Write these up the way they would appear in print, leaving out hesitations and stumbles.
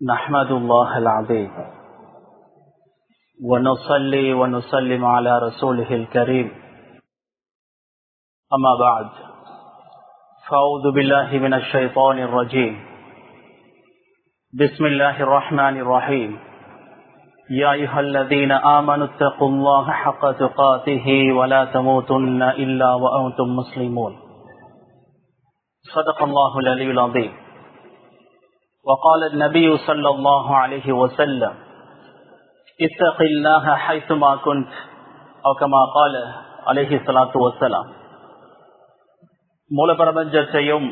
نحمد الله العظيم ونصلي ونسلم على رسوله الكريم أما بعد فأعوذ بالله من الشيطان الرجيم بسم الله الرحمن الرحيم يا أيها الذين آمنوا اتقوا الله حق تقاته ولا تموتن إلا وأنتم مسلمون صدق الله العلي العظيم وقال النبي صلى الله عليه وسلم اتق الله حيثما كنت أو كما قال عليه الصلاة والسلام. மூல பிரபஞ்சத்தையும்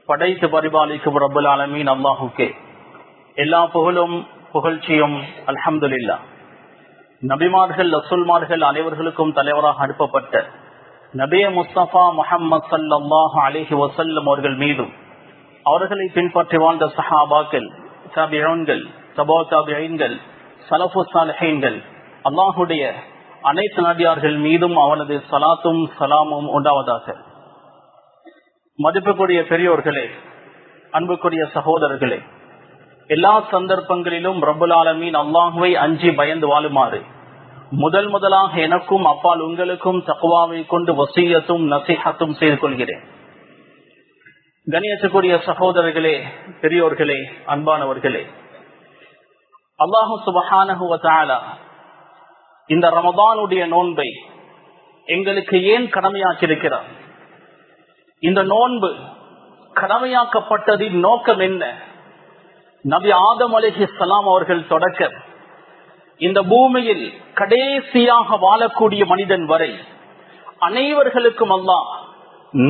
படைத்து பரிபாலிக்கும் ரப்பல் ஆலமீன் அல்லாஹுக்கே எல்லா புகழும் புகழ்ச்சியும் அல்ஹம்துலில்லாஹ். நபிமார்கள் ரசூல்மார்கள் அனைவர்களுக்கும் தலைவராக அனுப்பப்பட்ட நபியே முஸ்தபா முஹம்மது ஸல்லல்லாஹு அலைஹி வஸல்லம் அவர்கள் மீதும் அவர்களை பின்பற்றி வாழ்ந்த சஹாபாக்கள், தாபிஈன்கள், தபா தாபிஈன்கள், ஸலஃபு ஸாலிஹீன்கள், அல்லாஹ்வுடைய அனைத்து நபியார்கள் மீதும் அவனது ஸலாத்தும் ஸலாமும் உண்டாவதாக. மதிப்புக்குரிய பெரியோர்களே, அன்புக்குரிய சகோதரர்களே, எல்லா சந்தர்ப்பங்களிலும் ரப்பல் ஆலமீன் அல்லாஹ்வை அஞ்சி பயந்து வாழுமாறு முதலாக எனக்கும் அப்பால் உங்களுக்கும் தக்வாவை கொண்டு வஸியத்தும் நஸீஹத்தும் செய்து கொள்கிறேன். கண்ணியத்துக்குரிய சகோதரர்களே, பெரியோர்களே, அன்பானவர்களே, அல்லாஹு சுப்ஹானஹு வ தஆலா இந்த ரமதானுடைய நோன்பை எங்களுக்கு ஏன் கடமையாக்கியிருக்கிறார்? இந்த நோன்பு கடமையாக்கப்பட்டதின் நோக்கம் என்ன? நபி ஆதம் அலைஹிஸ்ஸலாம் அவர்கள் தொடக்க இந்த பூமியில் கடைசியாக வாழக்கூடிய மனிதன் வரை அனைவர்களுக்கும் அல்லாஹ்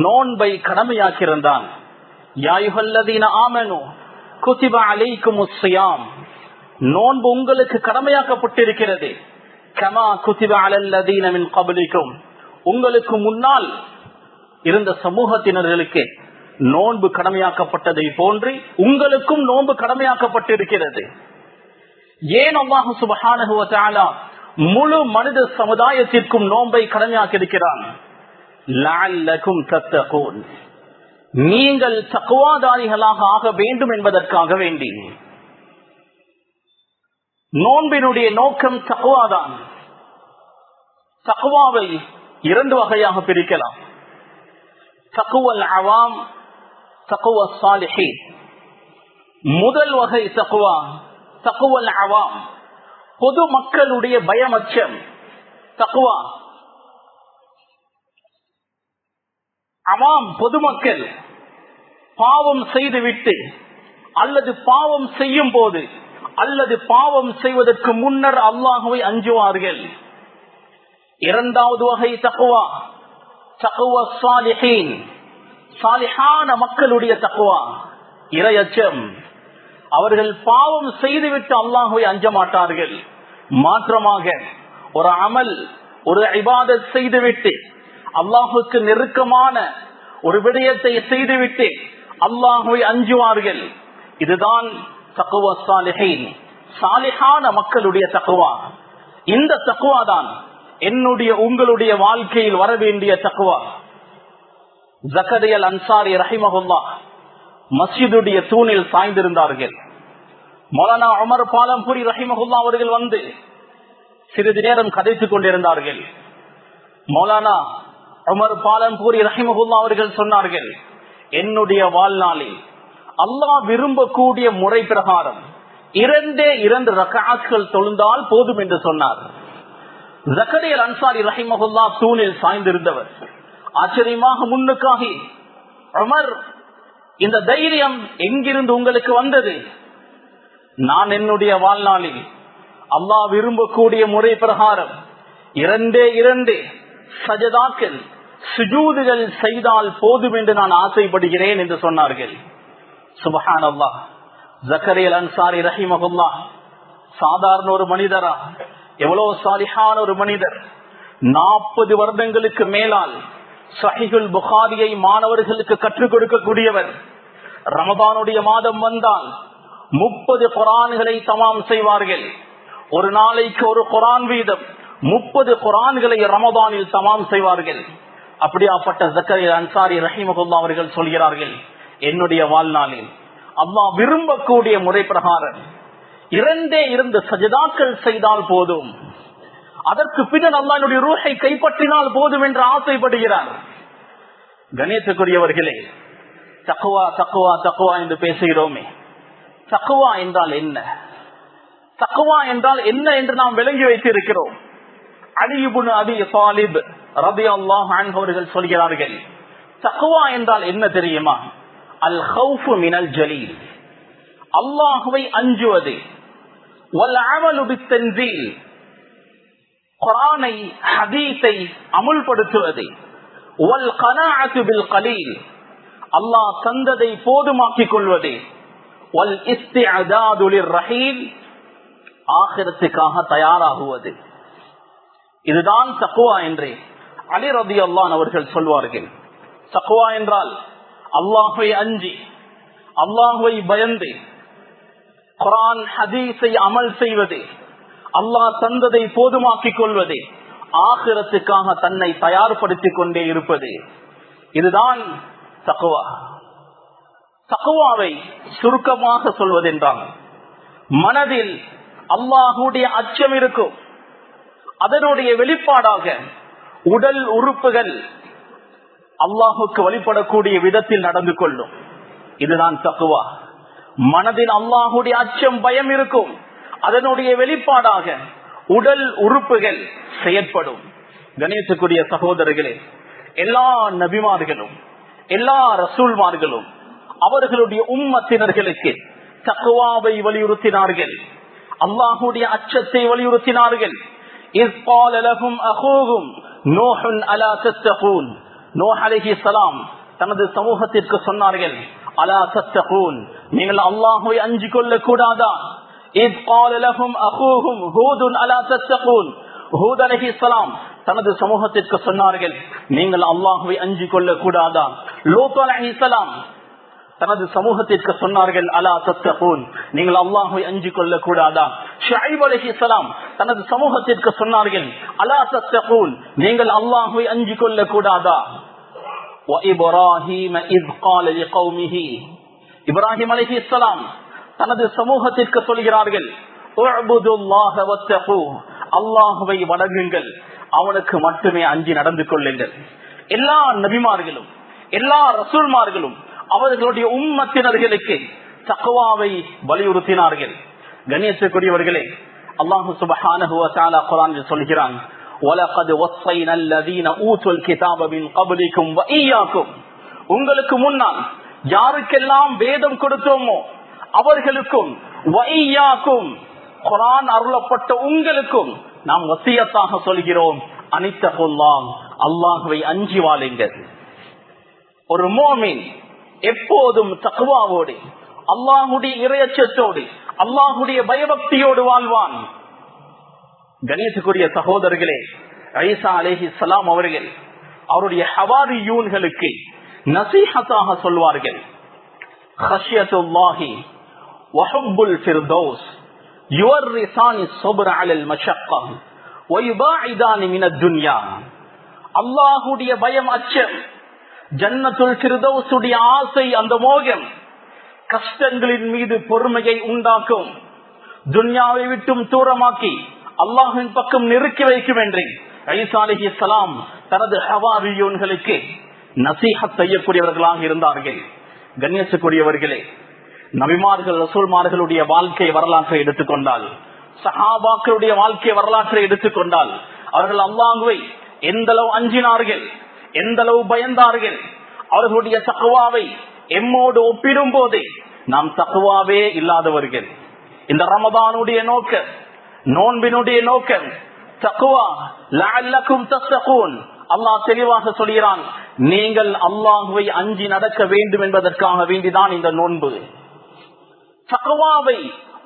நோன்பை கடமையாக்கியிருந்தான். யா அய்யுஹல்லதீன ஆமனூ குதிப அலைக்குமுஸ் ஸியாம், நோன்பு உங்களுக்கு கடமையாக்கப்பட்டிருக்கிறது. கமா குதிப அலல்லதீன மின் கப்லிக்கும், உங்களுக்கு முன்னால் இருந்த சமூகத்தினர்களுக்கு நோன்பு கடமையாக்கப்பட்டதை போன்று உங்களுக்கும் நோன்பு கடமையாக்கப்பட்டிருக்கிறது. ஏன் அல்லாஹ் சுப்ஹானஹு வ தஆலா முழு மனித சமுதாயத்திற்கும் நோன்பை கடமையாக்கியிருக்கிறான்? லஅல்லகும் தத்தகூன், நீங்கள் தக்வாதாரிகளாக ஆக வேண்டும் என்பதற்காக வேண்டி. நோன்பினுடைய நோக்கம் தக்வாதான். தக்வாவை இரண்டு வகையாக பிரிக்கலாம். தக்வல் அவாம், தக்வல் ஸாலிஹீன். முதல் வகை தக்வா தக்வல் அவாம், பொது மக்களுடைய பயமச்சம். தக்வா அவாம், பொதுமக்கள் பாவம் செய்துவிட்டு அல்லது பாவம் செய்யும் போது அல்லது பாவம் செய்வதற்கு முன்னர் அல்லாஹ்வை அஞ்சுவார்கள். இரண்டாவது வகை தக்வா தக்வா ஸாலிஹீன், சாலிஹான மக்களுடைய தக்வா, இறையச்சம். அவர்கள் பாவம் செய்துவிட்டு அல்லாஹ்வை அஞ்ச மாட்டார்கள். மாற்றமாக ஒரு அமல், ஒரு இபாதத் செய்துவிட்டு அல்லாஹுக்கு நெருக்கமான ஒரு விடயத்தை செய்துவிட்டு அல்லாஹ்வை அஞ்சுவார்கள். இதுதான் தக்வா ஸாலிஹீன், சாலிஹான மக்களுடைய தக்வா. இந்த தக்வா தான் என்னுடைய உங்களுடைய வாழ்க்கையில் வர வேண்டிய தக்வா. ஜக்கரியா அன்சாரி ரஹிமஹுல்லாஹ் மஸ்ஜிதுடைய தூணில் சாய்ந்திருந்தார்கள். மௌலானா உமர் பாலம்பூரி ரஹிமஹுல்லாஹ் அவர்கள் வந்து சிறிது நேரம் கதைத்துக் கொண்டிருந்தார்கள். மௌலானா உமர் பாலம்பூரி ரஹிமஹுல்லாஹ் அவர்கள் சொன்னார்கள், என்னுடைய வாழ்நாளில் அல்லாஹ் விரும்பக்கூடிய முறை பிரகாரம் 2 ரக்அத்கள் தொழுந்தால் போதும் என்று சொன்னார். ஜக்கரியா அன்சாரி ரஹிமஹுல்லாஹ் தூணில் சாய்ந்திருந்தவர். ஆச்சரியமாக முன்னுக்காகி, உமர், இந்த தைரியம் எங்கிருந்து உங்களுக்கு வந்தது? நான் என்னுடைய வாழ்நாளில் அல்லாஹ் விரும்பக்கூடிய முறை பிரகாரம் 2 சஜதாக்கள், சுஜூதுகள் செய்தால் போதும் என்று நான் ஆசைப்படுகிறேன் என்று சொன்னார்கள். சுப்ஹானல்லாஹ். ஜக்கரியா அன்சாரி ரஹிமஹுல்லாஹ் சாதாரண ஒரு மனிதரா? எவ்வளவு சாலிஹான ஒரு மனிதர்! 40 வருடங்களுக்கு மேலால் ஸஹீஹுல் புகாரியை மாணவர்களுக்கு கற்றுக் கொடுக்கக்கூடியவர். ரமதானுடைய மாதம் வந்தால் 30 குர்ஆன்களை தமாம் செய்வார்கள். ஒரு நாளைக்கு ஒரு குர்ஆன் வீதம் 30 குர்ஆன்களை ரமதானில் தமாம் செய்வார்கள். அப்படியாப்பட்ட ஜக்கரியா அன்சாரி ரஹிமஹுல்லாஹ் அவர்கள் சொல்கிறார்கள், என்னுடைய வாழ்நாளில் அல்லாஹ் விரும்பக்கூடிய முறை பிரகாரம் 2 சஜதாக்கள் செய்தால் போதும், அதற்கு பின்னர் அல்லாஹ்வுடைய ரூஹை கைப்பற்றினால் போதும் என்று ஆசைப்படுகிறார். கணேசக்குரியவர்களே, தக்வா தக்வா தக்வா என்று பேசுகிறோமே, தக்வா என்றால் என்ன? தக்வா என்றால் என்ன என்று நாம் விளங்கி வைத்திருக்கிறோம். அலி இப்னு அபி தாலிப் ரலியல்லாஹு அன்ஹு அவர்கள் சொல்கிறார்கள், தக்வா என்றால் என்ன தெரியுமா? அல் ஹவுஃபு மினல் ஜலீல், அல்லாஹ்வை அஞ்சுவது. வல் அமலு பித்தன்சீல், குர்ஆனை ஹதீஸை அமுல்படுத்துவது. வல் கனாஅத்து பில் கலீல், அல்லாஹ் தந்ததை போதுமாக்கிக் கொள்வது. வல் இஸ்திஅதாது லிர்ரஹீல், ஆகிரத்துக்காக தயாராகுவது. இதுதான் தக்வா என்று அலி ரலியல்லாஹு அன்ஹு அவர்கள் சொல்வார்கள். தக்வா என்றால் அல்லாஹ்வை அஞ்சி, அல்லாஹ்வை பயந்து, குர்ஆன் ஹதீஸை அமல் செய்வது, அல்லாஹ் தந்ததை போதுமாக்கிக் கொள்வது, ஆகிரத்துக்காக தன்னை தயார்படுத்திக் கொண்டே இருப்பது. இதுதான் தக்வா. தக்வாவை சுருக்கமாக சொல்வதென்றால், மனதில் அல்லாஹ்வுடைய அச்சம் இருக்கும். அதனுடைய வெளிப்பாடாக உடல் உறுப்புகள் அல்லாஹுக்கு வழிபடக்கூடிய விதத்தில் நடந்து கொள்ளும். இதுதான் தக்வா. மனதில் அல்லாஹுடைய அச்சம் பயம் இருக்கும். அதனுடைய வெளிப்பாடாக உடல் உறுப்புகள் செயற்படும். கணேசக்குரிய சகோதரர்களே, எல்லா நபிமார்களும் எல்லா ரசூல்மார்களும் அவர்களுடைய உம்மத்தினர்களுக்கு தக்வாவை வலியுறுத்தினார்கள், அல்லாஹுடைய அச்சத்தை வலியுறுத்தினார்கள். இஸ் قال لهم اخوهم نوح الا تتقون, நூஹ் அலைஹிஸ்ஸலாம் தனது சமூகத்திற்கு சொன்னார்கள், அலா தத்தகூன், நீங்கள் அல்லாஹ்வை அஞ்சிக் கொள்ள கூடாதா? இஸ் قال لهم اخوهم هود الا تتقون, ஹூத் அலைஹிஸ்ஸலாம் தனது சமூகத்திற்கு சொன்னார்கள், நீங்கள் அல்லாஹ்வை அஞ்சிக் கொள்ள கூடாதா? லூத் அலைஹிஸ்ஸலாம் தனது சமூகத்திற்கு சொன்னார்கள், அலா தத்தகூன், நீங்கள் அல்லாஹ்வை அஞ்சிக் கொள்ள கூடாதா? ஷுஐப் அலைஹிஸ்ஸலாம் தனது சமூகத்திற்கு சொன்னார்கள், அலா தத்தகூன், நீங்கள் அல்லாஹ்வை அஞ்சிக் கொள்ள கூடாதா? وإبراهيم إذ قال لقومه, இப்ராஹிம் அலைஹிஸ்ஸலாம் தனது சமூகத்திற்கு சொல்கிறார்கள், உஅ்புதுல்லாஹ வத்தகூ, அல்லாஹ்வை வணங்குங்கள், அவனுக்கு மட்டுமே அஞ்சி நடந்து கொள்ளுங்கள். எல்லா நபிமார்களும் எல்லா ரசூல்மார்களும் அவர்களுடைய உம்மத்தினர்களுக்கு தக்வாவை வலியுறுத்தினார்கள். கண்ணியத்துக்குரியவர்களே, அல்லாஹ் சுப்ஹானஹு வ தஆலா குர்ஆனில் சொல்கிறான், வலகத் வஸைனா அல்லதீன ஊதுல் கிதாப மின் கப்லிக்கும் வ இய்யாக்கும், உங்களுக்கு முன்னால் யாருக்கெல்லாம் வேதம் கொடுத்தோமோ அவர்களுக்கும், வ இய்யாக்கும், குர்ஆன் அருளப்பட்ட உங்களுக்கும் நாம் வசியத்தாக சொல்கிறோம், அனித்தகுல்லாஹ், அல்லாஹ்வை அஞ்சி வாழுங்கள். ஒரு முஃமின் எப்போதும் தக்வாவோடு, அல்லாஹ்வுடைய இறையச்சத்தோடு, அல்லாஹ்வுடைய பயபக்தியோடு வாழ்வான். கணேசக்குரிய சகோதரர்களே, ஈசா அலைஹிஸ்ஸலாம் அவர்கள் அவருடைய ஹவாரியூன்களுக்கு நசீஹத்தாக சொல்வார்கள், ஹஷ்யத்துல்லாஹி வ ஹுப்புல் ஃபிர்தௌஸ் யுவர்ரிசானி ஸப்ர அலல் மஷக்கா வ யுபாஇதானி மினத் துன்யா. அல்லாஹ்வுடைய பயம், அச்சம், ஜன்னத்துல் ஃபிர்தௌஸுடைய ஆசை, அந்த மோகம் கஷ்டங்களின் மீது பொறுமையை உண்டாக்கும், துன்யாவை விட்டும் தூரமாக்கி அல்லாஹ்வின் பக்கம் நெருக்கி வைக்கும் என்று ஈசா அலைஹிஸ்ஸலாம் தனது ஹவாரியூன்களுக்கு நசீஹத் செய்யக்கூடியவர்களாக இருந்தார்கள். கண்ணியத்துக்குரியவர்களே, நபிமார்கள் ரசூல்மார்களுடைய வாழ்க்கை வரலாற்றை எடுத்துக்கொண்டால், சஹாபாக்களுடைய வாழ்க்கை வரலாற்றை எடுத்துக்கொண்டால், அவர்கள் அல்லாஹ்வை எந்த அளவு அஞ்சினார்கள், எந்த அளவு பயந்தார்கள். அவர்களுடைய தக்வாவை எம்மோடு ஒப்பிடும் போது நாம் தக்வாவே இல்லாதவர்கள். இந்த ரமதானுடைய நோக்கம், நோன்பினுடைய நோக்கம் தக்வா, லஅல்லக்கும் தத்தகூன். அல்லாஹ் தெளிவாக சொல்கிறான், நீங்கள் அல்லாஹ்வை அஞ்சி நடக்க வேண்டும் என்பதற்காக வேண்டிதான் இந்த நோன்பு. தக்வாவை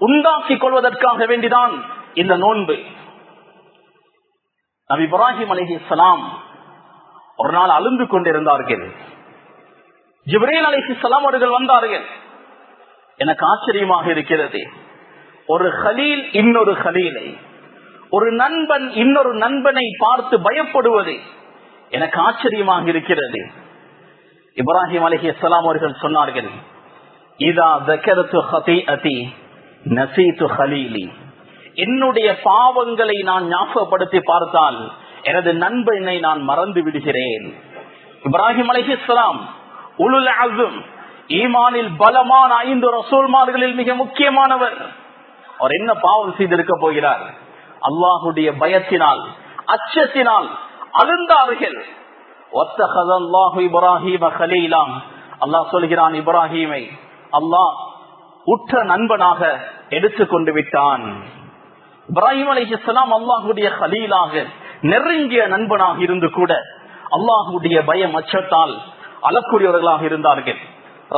உண்டாக்கிக் கொள்வதற்காக வேண்டிதான் இந்த நோன்பு. நபி இப்ராஹிம் அலைஹிஸ்ஸலாம் ஒரு நாள் அழுந்து கொண்டிருந்தார்கள். ஜிப்ரீல் அலைஹிஸ்ஸலாம் அவர்கள் வந்தார்கள். எனக்கு ஆச்சரியமாக இருக்கிறது, ஒரு கலீல் இன்னொரு கலீலை, ஒரு நண்பன் இன்னொரு நண்பனை பார்த்து பயப்படுவது எனக்கு ஆச்சரியமாக இருக்கிறது. இப்ராஹிம் அலைஹிஸ்ஸலாம் அவர்கள் சொன்னார்கள், இதா தக்கரத்து ஹதீஅதி நசீது ஹலீலி, என்னுடைய பாவங்களை நான் ஞாபகப்படுத்தி பார்த்தால் எனது நண்பனை நான் மறந்து விடுகிறேன். இப்ராஹிம் அலைஹிஸ்ஸலாம் உலுல் அஸ்ம், ஈமானில் பலமான 5 ரசூல்மார்களில் மிக முக்கியமானவர். அவர் என்ன பாவம் செய்திருக்க போகிறார்? அல்லாஹுடைய பயத்தினால், அச்சத்தினால் அழுந்தார்கள். இப்ராஹிம கலீலா, அல்லாஹ் சொல்கிறான், இப்ராஹீமை அல்லாஹ் உற்ற நண்பனாக எடுத்துக்கொண்டு விட்டான். இப்ராஹிம் அலைஹிஸ்ஸலாம் அல்லாஹுடைய கலீலாக, நெருங்கிய நண்பனாக இருந்து கூட அல்லாஹுடைய பயம் அச்சத்தால் அழக்கூடியவர்களாக இருந்தார்கள்.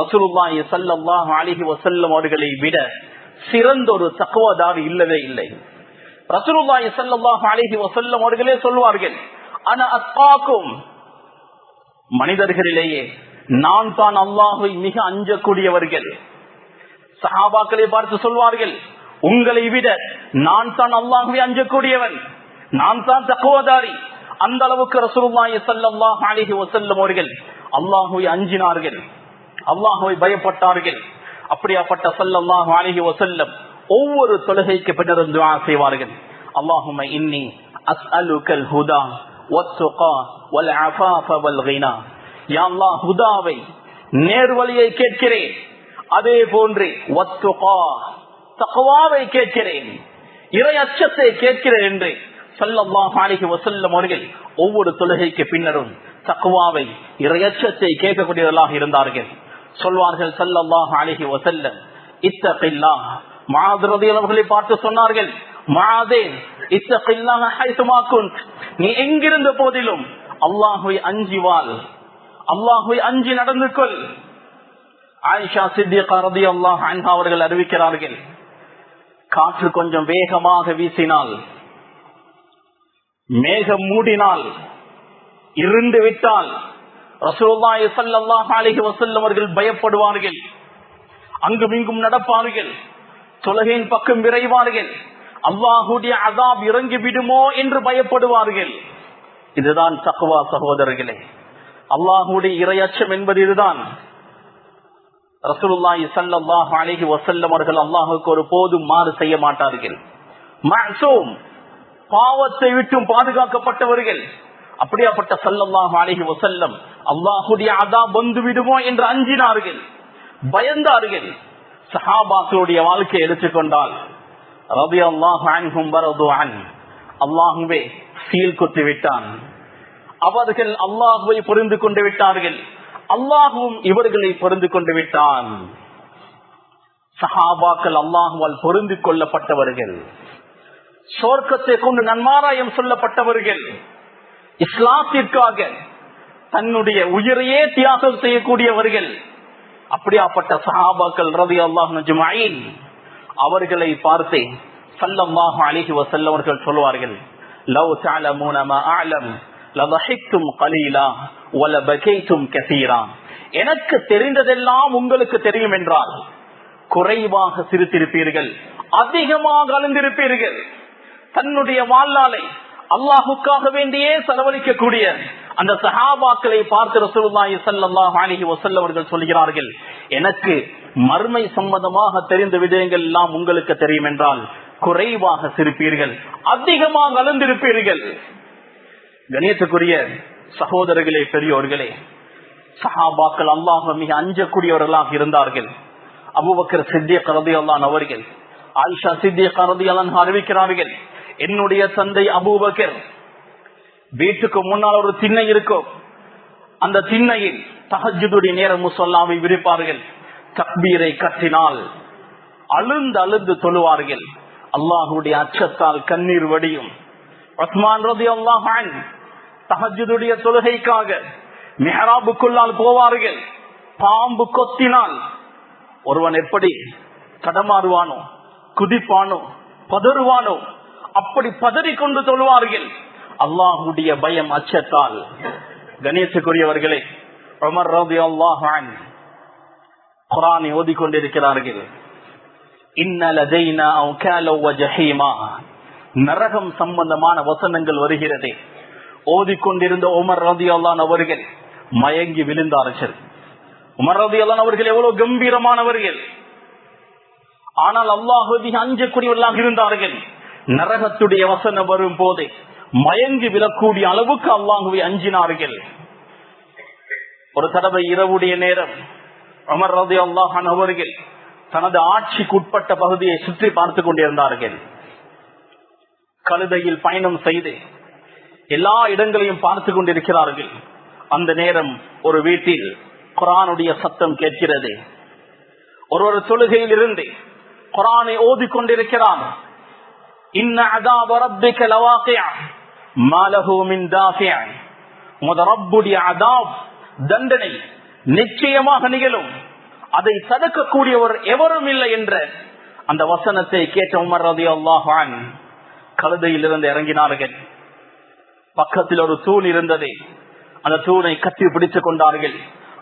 ரசூலுல்லாஹி ஸல்லல்லாஹு அலைஹி வஸல்லம் அவர்களை விட சிறந்த ஒரு தக்வாதாரி இல்லவே இல்லை. ரசூலுல்லாஹி ஸல்லல்லாஹு அலைஹி வஸல்லம் அவர்களே சொல்வார்கள், அன அத்காக்கும், மனிதர்களிலேயே நான் தான் அல்லாஹ்வை மிக அஞ்சக்கூடியவர்கள். சஹாபாக்களை பார்த்து சொல்வார்கள், உங்களை விட நான் தான் அல்லாஹ்வை அஞ்சக்கூடியவன், நான் தான் தக்வாதாரி. அந்த அளவுக்கு ரசூலுல்லாஹி ஸல்லல்லாஹு அலைஹி வஸல்லம் அவர்கள் அல்லாஹ்வை அஞ்சினார்கள், அல்லாஹ்வை பயப்பட்டார்கள். அப்படியாப்பட்ட ஸல்லல்லாஹு அலைஹி வஸல்லம் ஒவ்வொரு தொழுகைக்கு பின்னரும் துஆ செய்வார்கள். அல்லாஹும்ம இன்னி அஸ்அலுகல் ஹுதா வத்துகா வல் அஃபாஃப வல் கினா. யா அல்லாஹ், ஹுதாவை, நேர்வழியை கேட்கிறேன், அதே போன்று வத்துகா, தக்வாவை கேட்கிறேன், இறை அச்சத்தை கேட்கிறேன் என்று ஸல்லல்லாஹு அலைஹி வஸல்லம் அவர்கள் ஒவ்வொரு தொழுகைக்கு பின்னரும் தக்வாவை, இறை அச்சத்தை கேட்கக்கூடியவர்களாக இருந்தார்கள். சொல்வார்கள் ஸல்லல்லாஹு அலைஹி வஸல்லம், இத்தகில்லாஹ். முஆத் ரலியல்லாஹு அன்ஹு பார்த்து சொன்னார்கள், முஆதே இத்தகில்லாஹ ஹைதுமா குன்த், நீ எங்கிருந்த போதிலும் அல்லாஹ்வை அஞ்சி வாழ், அல்லாஹ்வை அஞ்சி நடந்து கொள். ஆயிஷா சித்திகா ரலியல்லாஹு அன்ஹா அவர்கள் அறிவிக்கிறார்கள், காற்று கொஞ்சம் வேகமாக வீசினால், மேகம் மூடினால், இருந்து விட்டால் ரசூலுல்லாஹி ஸல்லல்லாஹு அலைஹி வஸல்லம் அவர்கள் பயப்படுவார்கள், அங்கும் இங்கும் நடப்பார்கள், தொழுகையின் பக்கம் விரைவார்கள், அல்லாஹ்வுடைய அஸாப் இறங்கி விடுமோ என்று பயப்படுவார்கள். இதுதான் தக்வா சகோதரர்களே, அல்லாஹ்வுடைய இறையச்சம் என்பது இதுதான். ரசூலுல்லாஹி ஸல்லல்லாஹு அலைஹி வஸல்லம் அவர்கள் அல்லாஹ்வுக்கு ஒரு போதும் மாறு செய்ய மாட்டார்கள். மஅசூம், பாவத்தை விட்டும் பாதுகாக்கப்பட்டவர்கள். அப்படியாப்பட்ட ஸல்லல்லாஹு அலைஹி வஸல்லம் அல்லாஹ்வுடைய அஸாப் வந்து விடுமோ என்று அஞ்சினார்கள், பயந்தார்கள். சஹாபாக்களுடைய வாழ்க்கையை எடுத்துக்கொண்டால் ரலியல்லாஹு அன்ஹும் வரது அன், அல்லாஹ்வே சீல் குத்தி விட்டான், அவர்கள் அல்லாஹ்வை புரிந்து கொண்டு விட்டார்கள், அல்லாஹ்வும் இவர்களை புரிந்து கொண்டு விட்டான். சஹாபாக்கள் அல்லாஹ்வால் பொருந்து கொள்ளப்பட்டவர்கள், சொர்க்கத்தை கொண்டு நன்மாராயம் சொல்லப்பட்டவர்கள், இஸ்லாத்திற்காக தன்னுடைய உயிரையே தியாகம் செய்யக்கூடியவர்கள். அப்படியாப்பட்ட சஹாபாக்கள் ரலியல்லாஹு அஜ்மஈன் அவர்களை பார்த்து ஸல்லல்லாஹு அலைஹி வஸல்லம் அவர்கள் சொல்வார்கள், லவ் தஅலமூன மா அஅலம் லதஹிக்தும் கலீலா வலபகைதும் கஸீரா. எனக்கு தெரிந்ததெல்லாம் உங்களுக்கு தெரியும் என்றால் குறைவாக சிரித்திருப்பீர்கள், அதிகமாக அழுந்திருப்பீர்கள். தன்னுடைய வாழ்நாளை அல்லாஹுக்காக வேண்டியே செலவழிக்கக்கூடிய அந்த சஹாபாக்களை பார்த்து ரசூலுல்லாஹி ஸல்லல்லாஹு அலைஹி வஸல்லம் அவர்கள் சொல்கிறார்கள், எனக்கு மர்மை சம்பந்தமாக தெரிந்த விடயங்கள் எல்லாம் உங்களுக்கு தெரியும் என்றால் குறைவாக சிரிப்பீர்கள், அதிகமாக அழுந்திருப்பீர்கள். கணியத்துக்குரிய சகோதரர்களே, பெரியோர்களே, சஹாபாக்கள் அல்லாஹ்வை மிக அஞ்சக்கூடியவர்களாக இருந்தார்கள். அபூபக்கர் சித்திக் ரலியல்லாஹு அன்ஹு அவர்கள், ஆயிஷா சித்திகா ரலியல்லாஹு அன்ஹா அறிவிக்கிறார்கள், என்னுடைய தந்தை அபூபக்கர் வீட்டுக்கு முன்னால் ஒரு திண்ணை இருக்கும், அந்த திண்ணையில் தஹஜ்ஜுடைய நேரம் முஸல்லாவை விரிப்பார்கள், தக்பீரை கட்டினால் அழுந்து அழுந்து தொழுவார்கள், அல்லாஹ்வுடைய அச்சத்தால் கண்ணீர் வடியும். உஸ்மான் ரலியல்லாஹு அன்ஹு தஹஜ்ஜுடைய தொழுகைக்காக மிஹ்ராபுக்குள்ளால் போவார்கள், பாம்பு கொத்தினால் ஒருவன் எப்படி தடமாறுவானோ, குதிப்பானோ, பதறுவானோ, அப்படி பதறிக்கொண்டு தொழுவார்கள், அல்லாஹ்வுடைய பயம் அச்சத்தால். கணேசக்குரியவர்களே, உமர் ரலியல்லாஹு அன்ஹு குர்ஆனை ஓதிக்கொண்டிருக்கிறார்கள். இன்ன லதைனா அவ்காலா வ ஜஹீமா, நரகம் சம்பந்தமான வசனங்கள் வருகிறது. ஓதிக்கொண்டிருந்த உமர் ரலியல்லாஹு அன்ஹு அவர்கள் மயங்கி விழுந்தார்கள். உமர் ரலியல்லாஹு அவர்கள் எவ்வளவு கம்பீரமானவர்கள், ஆனால் அல்லாஹ்வை அஞ்சக்கூடியவர்களாக இருந்தார்கள். நரகத்துடைய வசனம் வரும் போது மயங்கி விழக்கூடிய அளவுக்கு அல்லாஹ்வை அஞ்சினார்கள். ஒரு தடவை இரவுடைய நேரம் உமர் ரலியல்லாஹு அன்ஹு அவர்கள் தனது ஆட்சிக்குட்பட்ட பகுதியை சுற்றி பார்த்து கொண்டிருந்தார்கள். கழுதையில் பயணம் செய்து எல்லா இடங்களையும் பார்த்து கொண்டிருக்கிறார்கள். அந்த நேரம் ஒரு வீட்டில் குர்ஆனுடைய சத்தம் கேட்கிறது. ஒருவர் தொழுகையில் இருந்து குர்ஆனை ஓதிக் கொண்டிருக்கிறார். இன்ன அஸாப ரப்பிக லவாகிஅ மா லஹு மின் தாஃபிஅ, உமது ரப்புடைய அஸாப் தண்டனை நிச்சயமாக நிகழும், அதை தடுக்கக்கூடியவர் எவரும் இல்லை என்ற அந்த வசனத்தை கேட்ட உமர் ரலியல்லாஹு அன்ஹு கழுதையில் இருந்து இறங்கினார்கள். பக்கத்தில் ஒரு தூண் இருந்தது. அந்த தூணை கட்டி பிடித்துக் கொண்டார்கள்.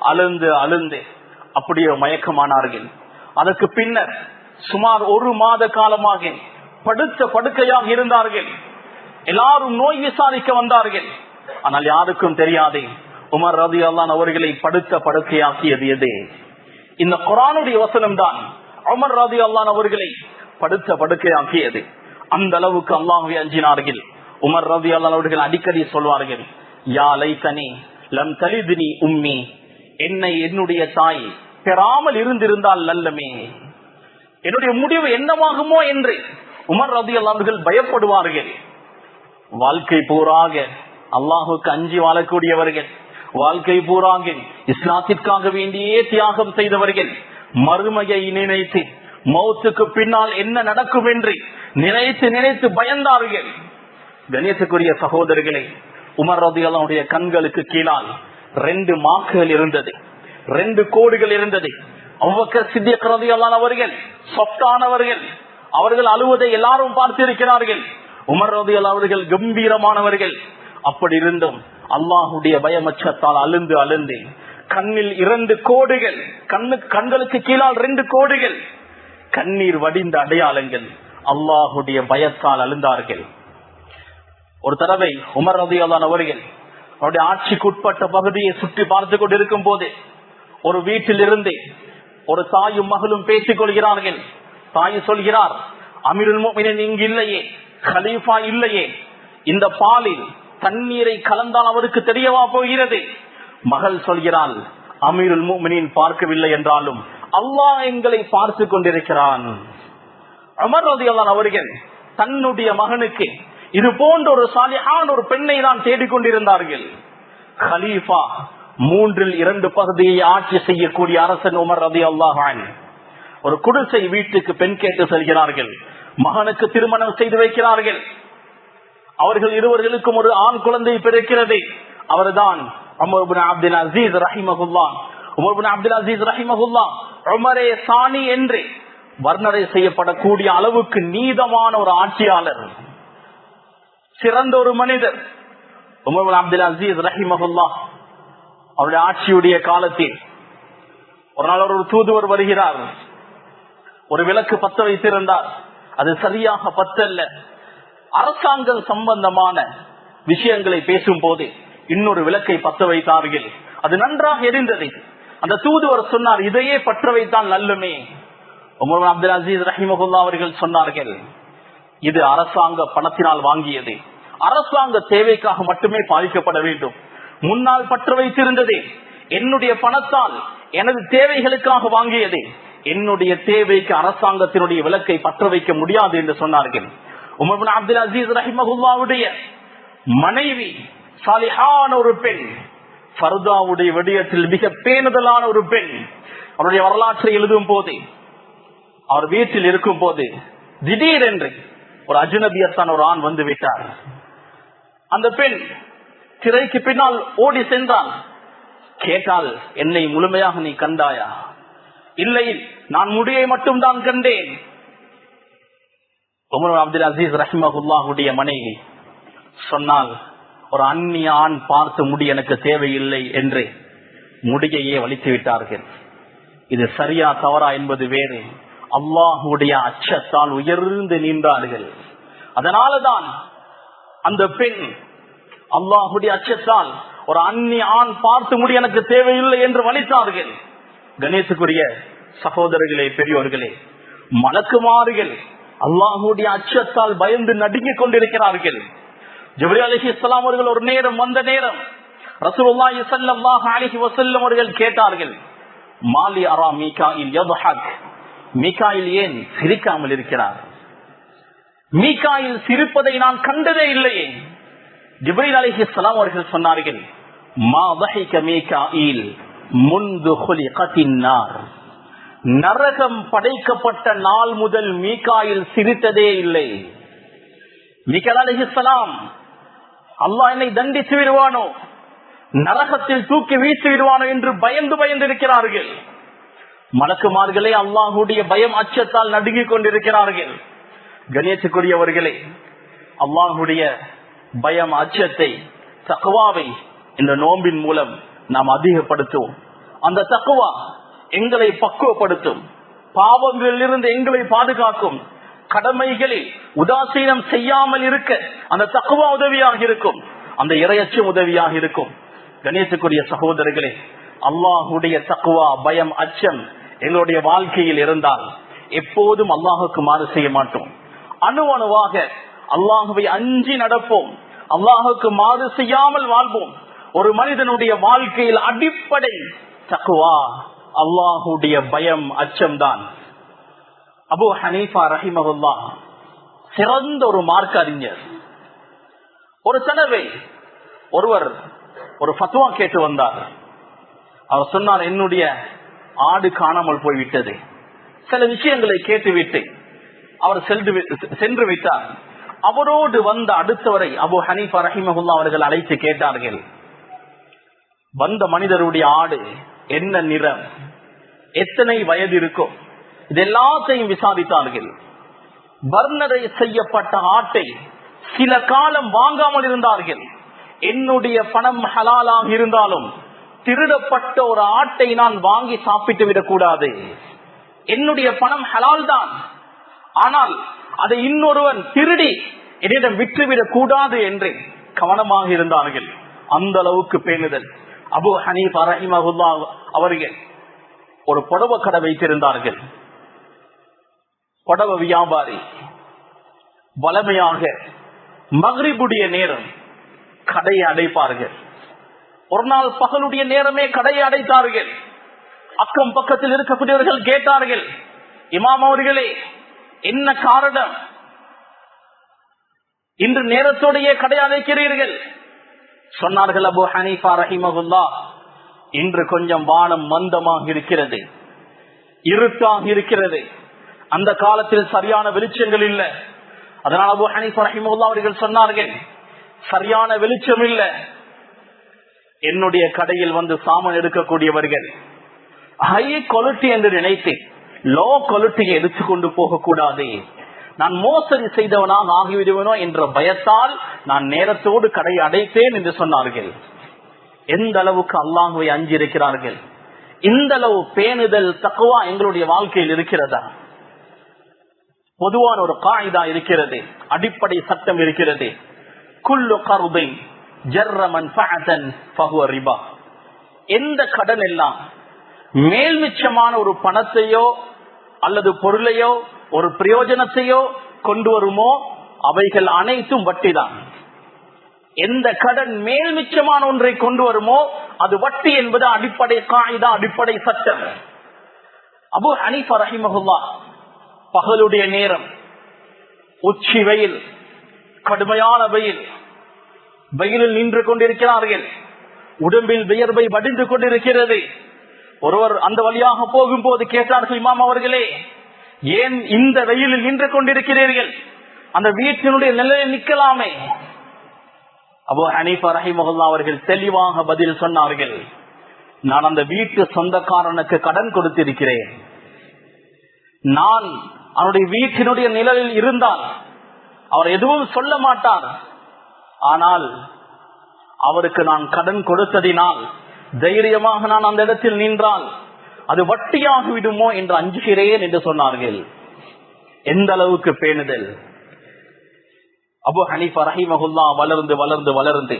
அழுந்து அழுந்து அப்படியே மயக்கமானார்கள். அதற்கு பின்னர் சுமார் 1 மாத காலமாக படுத்த படுக்கையாக இருந்தார்கள். எல்லாரும் நோய் விசாரிக்க வந்தார்கள். ஆனால் யாருக்கும் தெரியாது உமர் ரலியல்லாஹு அவர்களை படுத்த படுக்கையாக்கியது எது? இந்த குர்ஆனுடைய வசனம் தான் உமர் ரலியல்லாஹு அவர்களை படுத்த படுக்கையாக்கியது. அந்த அளவுக்கு அல்லாஹ்வை அஞ்சினார்கள். உமர் ரலியல்லாஹு அவர்கள் அடிக்கடி சொல்வார்கள், யா லைதனி லம் தலித்னி உம்மி, என்னை என்னுடைய தாய் பெறாமல் இருந்திருந்தால் நல்லமே, என்னுடைய முடிவு என்னவாகுமோ என்று உமர் ரலியல்லாஹு அவர்கள் பயப்படுவார்கள். வாழ்க்கை பூராக அல்லாஹுக்கு அஞ்சி வாழக்கூடியவர்கள், வாழ்க்கை பூராக இஸ்லாத்திற்காக வேண்டியே தியாகம் செய்தவர்கள், மறுமையை நினைத்து மௌத்துக்கு பின்னால் என்ன நடக்கும் என்று நினைத்து நினைத்து பயந்தார்கள். கணேசக்குரிய சகோதரர்களே, உமர் ரலியல்லாஹுடைய கண்களுக்கு கீழால் 2 மாக்குகள் இருந்தது, 2 கோடுகள் இருந்தது. அபூபக்கர் சித்திக் ரலியல்லாஹு அவர்கள் சொத்தானவர்கள், அவர்கள் அழுவதை எல்லாரும் பார்த்திருக்கிறார்கள். உமர் ரலியல்லாஹு அவர்கள் கம்பீரமானவர்கள். அப்படி இருந்தும் அல்லாஹுடைய பயமச்சத்தால் அழுந்து அழுந்து கண்ணில் 2 கோடுகள், கண்களுக்கு கீழால் 2 கோடுகள், கண்ணீர் வடிந்த அடையாளங்கள். அல்லாஹுடைய பயத்தால் அழுந்தார்கள். ஒரு தடவை உமர் ரலியல்லாஹு அவர்கள் அவருடைய ஆட்சிக்குட்பட்ட பகுதியை சுற்றி பார்த்து கொண்டிருக்கும் போது ஒரு வீட்டில் இருந்து ஒரு தாயும் மகளும் பேசிக் கொள்கிறார்கள். தாய் சொல்கிறார், அமீருல் முஃமினீன் இங்கு இல்லையே, கலீஃபா இல்லையே, இந்த பாலில் தண்ணீரை கலந்தால் அவருக்கு தெரியவா போகிறது? மகள் சொல்கிறாள், அமீருல் முஃமினீன் பார்க்கவில்லை என்றாலும் அல்லாஹ் எங்களை பார்த்து கொண்டிருக்கிறான். உமர் ரலியல்லாஹு அவர்கள் தன்னுடைய மகனுக்கு இது போன்ற ஒரு சாலிஹான ஒரு பெண்ணை தான் தேடிக்கொண்டிருந்தார்கள். கலீஃபா 3/2 பகுதியை ஆட்சி செய்யக்கூடிய அரசன் உமர் ரலியல்லாஹு அன்ஹு ஒரு குடிசை வீட்டுக்கு பெண் கேட்டு செல்கிறார்கள். மகனுக்கு திருமணம் செய்து வைக்கிறார்கள். அவர்கள் இருவர்களுக்கும் ஒரு ஆண் குழந்தை பிறக்கிறது. அவர்தான் Umar ibn Abdul Azeez ரஹிமஹுல்லாஹ். Umar ibn Abdul Azeez ரஹிமஹுல்லாஹ் உமரே சானி என்று வர்ணனை செய்யப்படக்கூடிய அளவுக்கு நீதமான ஒரு ஆட்சியாளர், சிறந்த ஒரு மனிதர். உமர் இப்னு அப்துல் அசீஸ் ரஹிமஹுல்லாஹ் அவருடைய ஆட்சியுடைய காலத்தில் ஒரு நாள் ஒரு தூதுவர் வருகிறார். ஒரு விளக்கு பத்த வைத்திருந்தார். அது சரியாக பத்தல்ல. அரசாங்கம் சம்பந்தமான விஷயங்களை பேசும் போது இன்னொரு விளக்கை பத்த வைத்தார்கள். அது நன்றாக எரிந்தது. அந்த தூதுவர் சொன்னார், இதையே பற்ற வைத்தால் நல்லுமே. உமர் இப்னு அப்துல் அசீஸ் ரஹிமஹுல்லாஹ் அவர்கள் சொன்னார்கள், இது அரசாங்க பணத்தினால் வாங்கியது, அரசாங்க தேவைக்காக மட்டுமே பாதிக்கப்பட வேண்டும். முன்னால் பற்ற வைத்திருந்தது என்னுடைய பணத்தால் எனது தேவைகளுக்காக வாங்கியது, என்னுடைய தேவைக்கு அரசாங்கத்தினுடைய விளக்கை பற்ற வைக்க முடியாது என்று சொன்னார்கள். உமர் இப்னு அப்துல் அசீஸ் ரஹிமஹுல்லாஹ்வுடைய மனைவி சாலிஹான ஒரு பெண், ஃபர்தாவுடைய விடயத்தில் மிக பேணுதலான ஒரு பெண். அவருடைய வரலாற்றை எழுதும் போது, அவர் வீட்டில் இருக்கும் போது திடீரென்று ஒரு அஜ்னபியத்தான ஒரு ஆண் வந்து விட்டார். அந்த பெண் திரைக்கு பின்னால் ஓடி சென்றால், கேட்டால், என்னை முழுமையாக நீ கண்டாயா? இல்லை, நான் முடியை மட்டும் தான் கண்டேன். உமர் அப்துல் அசீஸ் ரஹிமஹுல்லாஹுடைய மனைவி சொன்னால், ஒரு அந்நிய ஆண் பார்த்து முடி எனக்கு தேவையில்லை என்று முடியையே வலித்து விட்டார்கள். இது சரியா தவறா என்பது வேறு. அல்லாஹுடைய அச்சத்தால் உயர்ந்து நின்றார்கள். அதனாலதான் அந்த பெண் அல்லாஹுடைய அச்சத்தால் ஒரு அந்நிய ஆண் பார்த்து முடி எனக்கு தேவையில்லை என்று வலித்தார்கள். கணேசுக்குரிய சகோதரர்களே, பெரியோர்களே, மலக்குமார்கள் அல்லாஹ்வுடைய அச்சத்தால் பயந்து நடுங்கிக் கொண்டிருக்கிறார்கள். ஜிப்ரீல் அலைஹிஸ்ஸலாம் அவர்கள் ஒரு நேரம் வந்த நேரம் ரசூலுல்லாஹி ஸல்லல்லாஹு அலைஹி வஸல்லம் அவர்கள் கேட்டார்கள், மாலி அரா மீகாயில் யத்ஹக், மீகாயில் ஏன் சிரிக்காமல் இருக்கிறார்? மீகாயில் சிரிப்பதை நான் கண்டதே இல்லையே. ஜிப்ரீல் அலைஹிஸ்ஸலாம் அவர்கள் சொன்னார்கள், மா தஹிக மீகாயில் முன்து குலிகத்தின் நார், நரகம் படைக்கப்பட்ட நாள் முதல் மீகாயில் சிரித்ததே இல்லை. மீகாயில் அலைஹிஸ்ஸலாம், அல்லாஹ் என்னை தண்டித்து விடுவானோ, நரகத்தில் தூக்கி வீசி விடுவானோ என்று பயந்து பயந்து இருக்கிறார்கள். மலக்குமார்களே அல்லாஹ்வுடைய பயம் அச்சத்தால் நடுங்கிக் கொண்டிருக்கிறார்கள். கணேசுக்குரியவர்களே, அல்லாஹ்வுடைய பயம் அச்சத்தை, தக்வாவை இந்த நோம்பின் மூலம் நாம் அதிகப்படுத்துவோம். அந்த தக்வா எங்களை பக்குவப்படுத்தும், பாவங்களிலிருந்து எங்களை பாதுகாக்கும், கடமைகளில் உதாசீனம் செய்யாமல் இருக்க அந்த தக்வா உதவியாக இருக்கும், அந்த இறையச்சம் உதவியாக இருக்கும். கணேசுக்குரிய சகோதரர்களே, அல்லாஹுடைய தக்வா பயம் அச்சம் எங்களுடைய வாழ்க்கையில் இருந்தால் எப்போதும் அல்லாஹுக்கு மாறு செய்ய மாட்டோம். அணு அணுவாக அல்லாஹுவை அஞ்சி நடப்போம், அல்லாஹுக்கு மாறு செய்யாமல் வாழ்வோம். ஒரு மனிதனுடைய வாழ்க்கையில் அடிப்படை தக்வா அல்லாஹுடைய பயம் அச்சம்தான். அபூ ஹனீஃபா ரஹிமஹுல்லாஹ் சிறந்த ஒரு மார்க்க அறிஞர். ஒரு தடவை ஒருவர் ஒரு ஃபத்வா கேட்டு வந்தார். அவர் சொன்னார், என்னுடைய ஆடு காணாமல் போய்விட்டது, சில விஷயங்களை கேட்டுவிட்டு அவர் சென்று விட்டார். அவரோடு வந்த அடுத்தவரை அபூ ஹனீஃபா ரஹிமஹுல்லாஹ் அவர்கள் அழைத்து கேட்டார்கள், வந்த மனிதருடைய ஆடு என்ன நிறம், எத்தனை வயது இருக்கும், இதெல்லாத்தையும் விசாரித்தார்கள். வர்ணனை செய்யப்பட்ட ஆட்டை சில காலம் வாங்காமல் இருந்தார்கள். என்னுடைய பணம் ஹலாலாக இருந்தாலும் திருடப்பட்ட ஒரு ஆட்டை நான் வாங்கி சாப்பிட்டு விடக்கூடாது, என்னுடைய பணம் ஹலால் தான், ஆனால் அதை இன்னொருவன் திருடி என்னிடம் விற்றுவிடக் கூடாது என்று கவனமாக இருந்தார்கள். அந்த அளவுக்கு பேணுதல். அபூ ஹனீஃபா ரஹிமஹுல்லாஹ் அவர்கள் ஒரு புடவை கடை வைத்திருந்தார்கள். புடவை வியாபாரி. வளமையாக மக்ரிபுடைய நேரம் கடையை அடைப்பார்கள். ஒரு நாள் பகலுடைய நேரமே கடையை அடைத்தார்கள். அக்கம் பக்கத்தில் இருக்கக்கூடியவர்கள் கேட்டார்கள், இமாம் அவர்களே என்ன காரணம், இன்று நேரத்தோடையே கடை அடைக்கிறீர்கள்? சொன்னார்கள் அபூ ஹனீஃபா ரஹிமஹுல்லாஹ், இன்று கொஞ்சம் வானம் மந்தமாக இருக்கிறது, இருட்டாக இருக்கிறது, அந்த காலத்தில் சரியான வெளிச்சங்கள் இல்லை. அதனால் அபூ ஹனீஃபா ரஹிமஹுல்லாஹ் அவர்கள் சொன்னார்கள், சரியான வெளிச்சம் இல்லை, என்னுடைய கடையில் வந்து சாமான் எடுக்கக்கூடியவர்கள் ஹை குவாலிட்டி என்று நினைத்து லோ குவாலிட்டியை எடுத்துக்கொண்டு போக கூடாது, நான் மோசடி செய்தவனாக ஆகிவிடுவனோ என்ற பயத்தால் நான் நேரத்தோடு கடையை அடைத்தேன் என்று சொன்னார்கள். எந்த அளவுக்கு அல்லாஹ்வை அஞ்சி இருக்கிறார்கள், இந்த அளவு பேணுதல் தக்வா எங்களுடைய வாழ்க்கையில் இருக்கிறதா? பொதுவான ஒரு காயிதா இருக்கிறது, அடிப்படை சட்டம் இருக்கிறது. குல்லு கர்பின் ஜர்ர மன்ஃபஅத்தன் ஃபஹுவ ரிபா. எந்த கடன் எல்லாம் மேல்மிச்சமான ஒரு பணத்தையோ அல்லது பொருளையோ ஒரு பிரயோஜனத்தையோ கொண்டு வருமோ அவைகள் அனைத்தும் வட்டிதான். எந்த கடன் மேல்மிச்சமான ஒன்றை கொண்டு வருமோ அது வட்டி என்பது அடிப்படை காயிதா, அடிப்படை சட்டம். அபூ ஹனீஃபா ரஹிமஹுல்லாஹ் பகலுடைய நேரம், உச்சி வெயில், கடுமையான வெயில், வெயிலில் நின்று கொண்டிருக்கிறார்கள். உடம்பில் வியர்வை வடிந்து கொண்டிருக்கிறது. ஒருவர் அந்த வழியாக போகும் போது கேட்டார்கள், இமாம் அவர்களே ஏன் இந்த வெயிலில் நின்று கொண்டிருக்கிறீர்கள், அந்த வீட்டினுடைய நிலையில் நிற்கலாமே. அபூ ஹனீஃபா ரஹிமஹுல்லாஹ் அவர்கள் தெளிவாக பதில் சொன்னார்கள், நான் அந்த வீட்டு சொந்தக்காரனுக்கு கடன் கொடுத்திருக்கிறேன், நான் அவருடைய வீட்டினுடைய நிழலில் இருந்தால் அவர் எதுவும் சொல்ல மாட்டார், ஆனால் அவருக்கு நான் கடன் கொடுத்ததினால் தைரியமாக நான் அந்த இடத்தில் நின்றால் அது வட்டியாகி விடுமோ என்று அஞ்சுகிறேன் என்று சொன்னார்கள். எந்த அளவுக்கு பேணுதல்! அபூ ஹனீஃபா ரஹிமஹுல்லாஹ் வளர்ந்து வளர்ந்து வளர்ந்து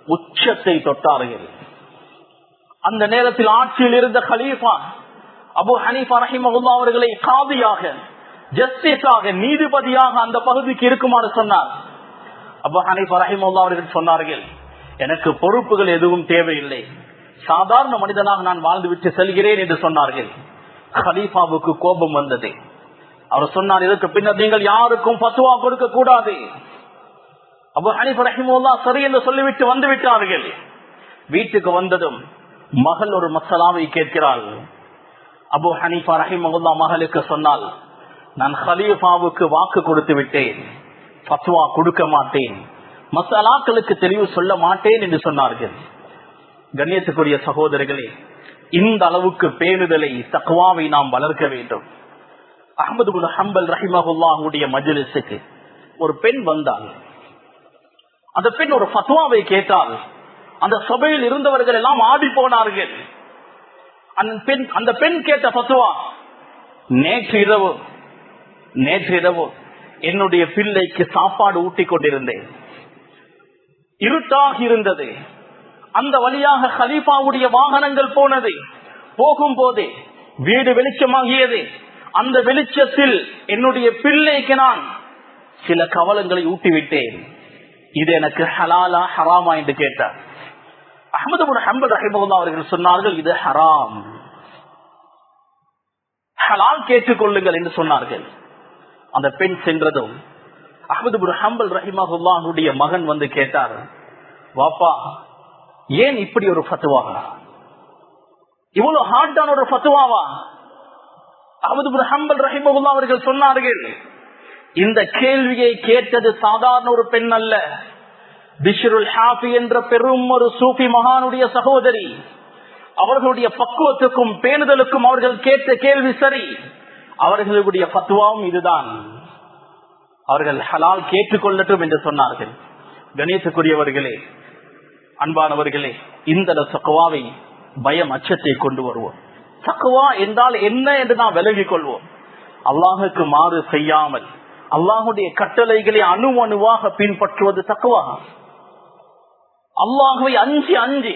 உச்சத்தை தொட்டார்கள். அந்த நேரத்தில் ஆட்சியில் இருந்த கலீஃபா அபூ ஹனீஃபா ரஹிமஹுல்லாஹ் அவர்களை காதியாக, ஜஸ்டிஸாக, நீதிபதியாக அந்த பகுதிக்கு இருக்குமாறு சொன்னார். அபூ ஹனீஃபா ரஹிமஹுல்லாஹ் அவர்கள் சொன்னார்கள், எனக்கு பொறுப்புகள் எதுவும் தேவையில்லை, சாதாரண மனிதனாக நான் வாழ்ந்துவிட்டு செல்கிறேன் என்று சொன்னார்கள். கலீஃபாவுக்கு கோபம் வந்தது. அவர் சொன்னார், இதற்கு பின்னர் நீங்கள் யாருக்கும் ஃபத்வா கொடுக்க கூடாது. அபூ ஹனீஃபா ரஹிமஹுல்லாஹ் சரி என்று சொல்லிவிட்டு வந்து விட்டார்கள். வீட்டுக்கு வந்ததும் மகள் ஒரு மசலாவை கேட்கிறாள். அபூ ஹனீஃபா ரஹிமஹுல்லாஹ் மகளுக்கு சொன்னால், நான் கலீஃபாவுக்கு வாக்கு கொடுத்து விட்டேன், ஃபத்வா கொடுக்க மாட்டேன், மசாலாக்களுக்கு தெளிவு சொல்ல மாட்டேன் என்று சொன்னார்கள். கண்ணியத்துக்குரிய சகோதரர்களே, இந்த அளவுக்கு பேணுதலை, தக்வாவை நாம் வளர்க்க வேண்டும். அஹ்மது இப்னு ஹம்பல் ரஹிமஹுல்லாஹுடைய மஜ்லிஸுக்கு ஒரு பெண் வந்தாள். அந்த பெண் ஒரு ஃபத்வாவை கேட்டால் அந்த சபையில் இருந்தவர்கள் எல்லாம் ஆடி போனார்கள். அந்த பெண் கேட்ட ஃபத்வா, நேற்று இரவு என்னுடைய பிள்ளைக்கு சாப்பாடு ஊட்டிக் கொண்டிருந்தேன், இருட்டாக இருந்தது, அந்த வழியாக கலீஃபாவுடைய வாகனங்கள் போனது, போகும் போதே வீடு வெளிச்சமாகியது, அந்த வெளிச்சத்தில் என்னுடைய பிள்ளைக்கு நான் சில கவலங்களை ஊட்டிவிட்டேன், இது எனக்கு ஹலாலா ஹராமா என்று கேட்டார். அஹ்மது இப்னு ஹம்பல் ரஹிமஹுல்லாஹ் அவர்கள் சொன்னார்கள், இது ஹராம், ஹலால் கேட்டுக்கொள்ளுங்கள் என்று சொன்னார்கள். அந்த பெண் சென்றதும் அஹ்மது இப்னு ஹம்பல் ரஹிமஹுல்லாஹுடைய மகன் வந்து கேட்டார், வாப்பா, ஏன் இப்படி ஒரு ஃபத்வா, இவ்வளவு ஹார்டான ஒரு ஃபத்வாவா? அஹ்மது இப்னு ஹம்பல் ரஹிமஹுல்லாஹ் அவர்கள் சொன்னார்கள், இந்த கேள்வியை கேட்டது சாதாரண ஒரு பெண் அல்ல, பிஷ்ருல் ஹாஃபி என்ற பெரும் ஒரு சூஃபி மகானுடைய சகோதரி. அவர்களுடைய பக்குவத்துக்கும் பேணுதலுக்கும் அவர்கள் கேட்ட கேள்வி சரி, அவர்களுடைய ஃபத்வாவும் இதுதான், அவர்கள் ஹலால் கேட்டுக்கொள்ளட்டும் என்று சொன்னார்கள். கணேசக்குரியவர்களே, அன்பானவர்களே, இந்த தக்வாவை, பயம், அச்சத்தை கொண்டு வருவோம். தக்வா என்றால் என்ன என்று நாம் விலகிக் கொள்வோம். அல்லாஹுக்கு மாறு செய்யாமல் அல்லாஹுடைய கட்டளைகளை அணுவாக பின்பற்றுவது தக்வா. அல்லாஹுவை அஞ்சி அஞ்சி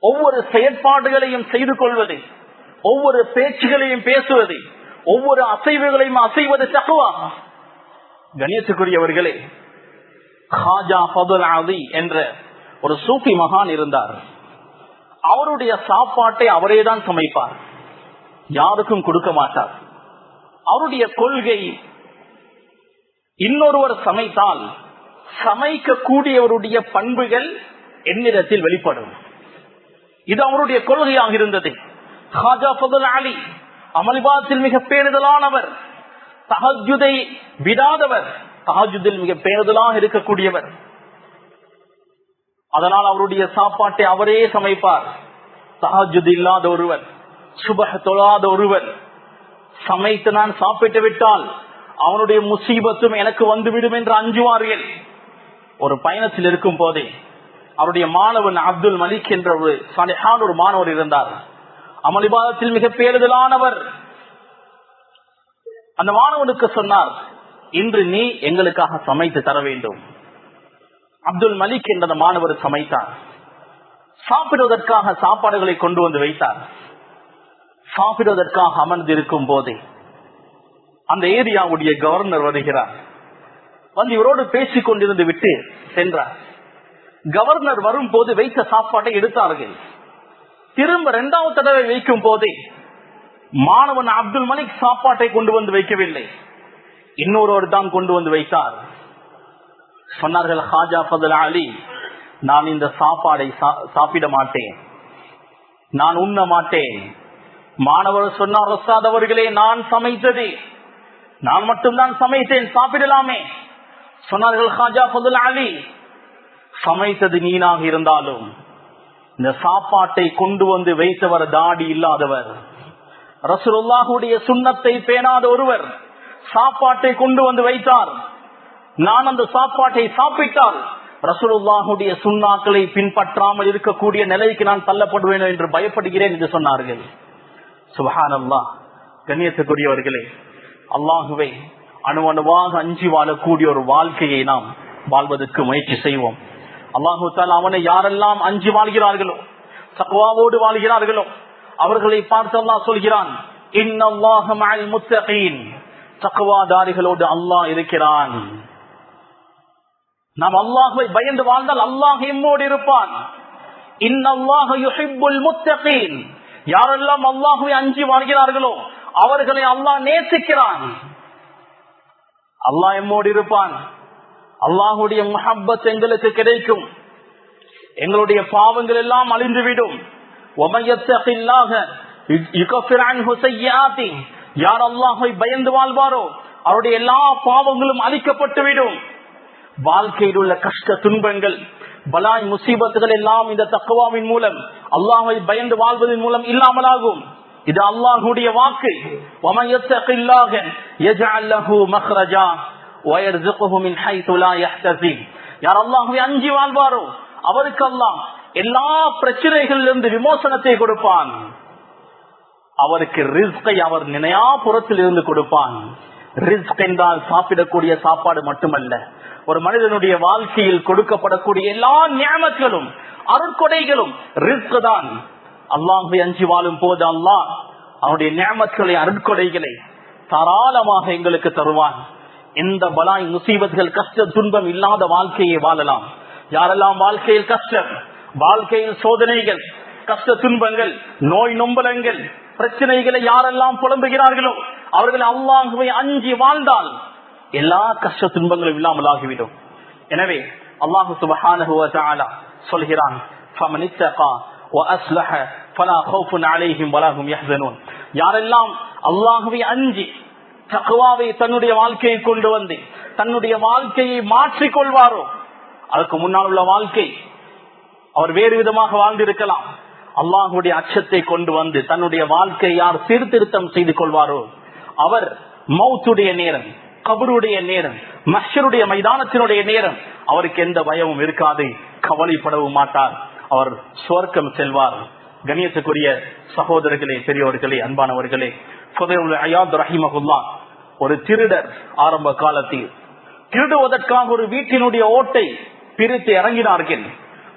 ஒவ்வொரு செயற்பாடுகளையும் செய்து கொள்வது, ஒவ்வொரு பேச்சுகளையும் பேசுவது, ஒவ்வொரு அசைவுகளையும் அசைவது தக்வா. கணேசக்குரியவர்களே, ஹாஜா ஃபதுல் அலி என்ற ஒரு சூஃபி மகான் இருந்தார். அவருடைய சாப்பாட்டை அவரேதான் சமைப்பார், யாருக்கும் கொடுக்க மாட்டார். அவருடைய கொள்கை, இன்னொருவர் சமைத்தால் சமைக்க கூடியவருடைய பண்புகள் என்னிடத்தில் வெளிப்படும், இது அவருடைய கொள்கையாக இருந்தது. ஹாஜா ஃபதுல் அலி அமல்பாத்தில் மிக பேணுதலானவர், தஹஜ்ஜுதை விடாதவர், தஹஜ்ஜுதில் மிக பேணுதலாக இருக்கக்கூடியவர். அதனால் அவருடைய சாப்பாட்டை அவரே சமைப்பார். தஹஜ்ஜுத் இல்லாத ஒருவர், சுபஹ் தொழாத ஒருவர் சமைத்து நான் சாப்பிட்டு விட்டால் அவனுடைய முசீபத்தும் எனக்கு வந்துவிடும் என்று அஞ்சுவார்கள். ஒரு பயணத்தில் இருக்கும் போதே அவருடைய மாணவன் அப்துல் மலிக் என்ற ஒரு சாலிஹான ஒரு மாணவர் இருந்தார். அமளிபாதத்தில் மிக பேருதலானவர். அந்த மாணவனுக்கு சொன்னார், இன்று நீ எங்களுக்காக சமைத்து தர வேண்டும். அப்துல் மலிக் என்ற அந்த மாணவர் சமைத்தார். சாப்பிடுவதற்காக சாப்பாடுகளை கொண்டு வந்து வைத்தார். சாப்பிடுவதற்காக அமர்ந்திருக்கும் போதே அந்த ஏரியாவுடைய கவர்னர் வருகிறார். வந்து இவரோடு பேசிக் கொண்டிருந்து விட்டு சென்றார். கவர்னர் வரும் போது வைத்த சாப்பாட்டை எடுத்தார்கள். திரும்ப 2வது தடவை வைக்கும் போதே மாணவன் அப்துல் மலிக் சாப்பாட்டை கொண்டு வந்து வைக்கவில்லை, இன்னொருவர் தான் கொண்டு வந்து வைத்தார். சொன்னார்கள், ஹாஜா ஃபதுல் அலி, நான் இந்த சாப்பாடை சாப்பிட மாட்டேன், நான் உண்ண மாட்டேன். மாணவர் சொன்னார், உஸ்தாத் அவர்களே, நான் சமைத்தது, நான் மட்டும்தான் சமைத்தேன், சாப்பிடலாமே. சொன்னார்கள், ஹாஜா ஃபதுல் அலி, சமைத்தது நீனாக இருந்தாலும் இந்த சாப்பாட்டை கொண்டு வந்து வைத்தவர் தாடி இல்லாதவர், ரசூலுல்லாஹுடைய சுன்னத்தை பேணாத ஒருவர் சாப்பாட்டை கொண்டு வந்து வைத்தார். நான் அந்த சாப்பாட்டை சாப்பிட்டால் ரசூலுல்லாஹுடைய சுன்னாக்களை பின்பற்றாமல் இருக்கக்கூடிய நிலைக்கு நான் தள்ளப்படுவேன் என்று பயப்படுகிறேன் என்று சொன்னார்கள். சுப்ஹானல்லாஹ். கண்ணியத்துக்குரியவர்களே, அல்லாஹுவை அணுவணுவாக அஞ்சி வாழக்கூடிய ஒரு வாழ்க்கையை நாம் வாழ்வதற்கு முயற்சி செய்வோம். அல்லாஹு தஆலா அவனை யாரெல்லாம் அஞ்சி வாழ்கிறார்களோ, தக்வாவோடு வாழ்கிறார்களோ அவர்களை பார்த்து அல்லாஹ் சொல்கிறான், இன்னல்லாஹ மஅல் முத்தகீன், தக்வாதாரிகளோடு அல்லாஹ் இருக்கிறான். நாம் அல்லாஹ்வை பயந்து வாழ்ந்தால் அல்லாஹ் எம்மோடு இருப்பான். இன்னல்லாஹ யுஹிப்புல் முத்தகீன், யாரெல்லாம் அல்லாஹ்வை அஞ்சி வாழ்கிறார்களோ அவர்களை அல்லாஹ் நேசிக்கிறான். அல்லாஹ் எம்மோடு இருப்பான். அல்லாஹுடைய முஹப்பத் எங்களுக்கு கிடைக்கும். எங்களுடைய பாவங்கள் எல்லாம் அழிந்துவிடும். யார் அல்லாஹை பயந்து வாழ்வாரோ அவருடைய எல்லா பாவங்களும் அழிக்கப்பட்டுவிடும். வாழ்க்கையில் உள்ள கஷ்ட துன்பங்கள், பலாய் முசீபத்துகள் எல்லாம் இந்த தக்வாவின் மூலம், அல்லாஹை பயந்து வாழ்வதன் மூலம் இல்லாமலாகும். இது அல்லாஹுடைய வாக்கு. யார் அல்லாஹ்வை அஞ்சி வாழ்வாரோ அவருக்கு அல்லாஹ் எல்லா பிரச்சனைகளிலிருந்து விமோசனத்தை கொடுப்பான். அவருக்கு ரிஸ்கை அவர் நினையா புறத்தில் இருந்து கொடுப்பான். ரிஸ்க் என்றால் சாப்பிடக்கூடிய சாப்பாடு மட்டுமல்ல, ஒரு மனிதனுடைய வாழ்க்கையில் கொடுக்கப்படக்கூடிய எல்லா நியமங்களும் அருட்கொடைகளும் ரிஸ்க் தான். அல்லாஹ்வை அஞ்சி வாழும் போது அல்லாஹ் அவனுடைய நியமங்களை அருட்கொடைகளை தாராளமாக எங்களுக்கு தருவான். எந்த பலாய் முசீபத்துகள் கஷ்ட துன்பம் இல்லாத வாழ்க்கையை வாழலாம். யாரெல்லாம் வாழ்க்கையில் கஷ்டம், வாழ்க்கையில் சோதனைகள், கஷ்ட துன்பங்கள், நோய் நொம்பலங்கள், பிரச்சனைகளை யாரெல்லாம் புலம்புகிறார்களோ அவர்கள் அல்லாஹ்வை அஞ்சி வாழ்ந்தால் எல்லா கஷ்ட துன்பங்களும் இல்லாமல் ஆகிவிடும். எனவே அல்லாஹ் சுப்ஹானஹு வ தஆலா சொல்கிறான், ஃபமனித்தகா வ அஸ்லஹ ஃபலா கௌஃபுன் அலைஹிம் வலா ஹும் யஹ்ஸனூன். யாரெல்லாம் அல்லாஹ்வை அஞ்சி தக்வாவை தன்னுடைய வாழ்க்கையை கொண்டு வந்து தன்னுடைய வாழ்க்கையை மாற்றிக் கொள்வாரோ, அதுக்கு முன்னால் உள்ள வாழ்க்கை அவர் வேறு விதமாக வாழ்ந்திருக்கலாம். அல்லாஹுடைய அச்சத்தை கொண்டு வந்து தன்னுடைய வாழ்க்கையை யார் சீர்திருத்தம் செய்து கொள்வாரோ அவர் மௌத்துடைய நேரம், கபருடைய நேரம், மஹ்ஷருடைய மைதானத்தினுடைய நேரம் அவருக்கு எந்த பயமும் இருக்காது, கவலைப்படவும் மாட்டார், அவர் சுவர்க்கம் செல்வார். கண்ணியத்துக்குரிய சகோதரர்களே, பெரியவர்களே, அன்பானவர்களே, ஃபுதைல் அய்யாத் ரஹிமஹுல்லாஹ் ஒரு திருடர் ஆரம்ப காலத்தில் திருடுவதற்காக ஒரு வீட்டினுடைய ஓட்டை பிரித்து இறங்கினார்கள்.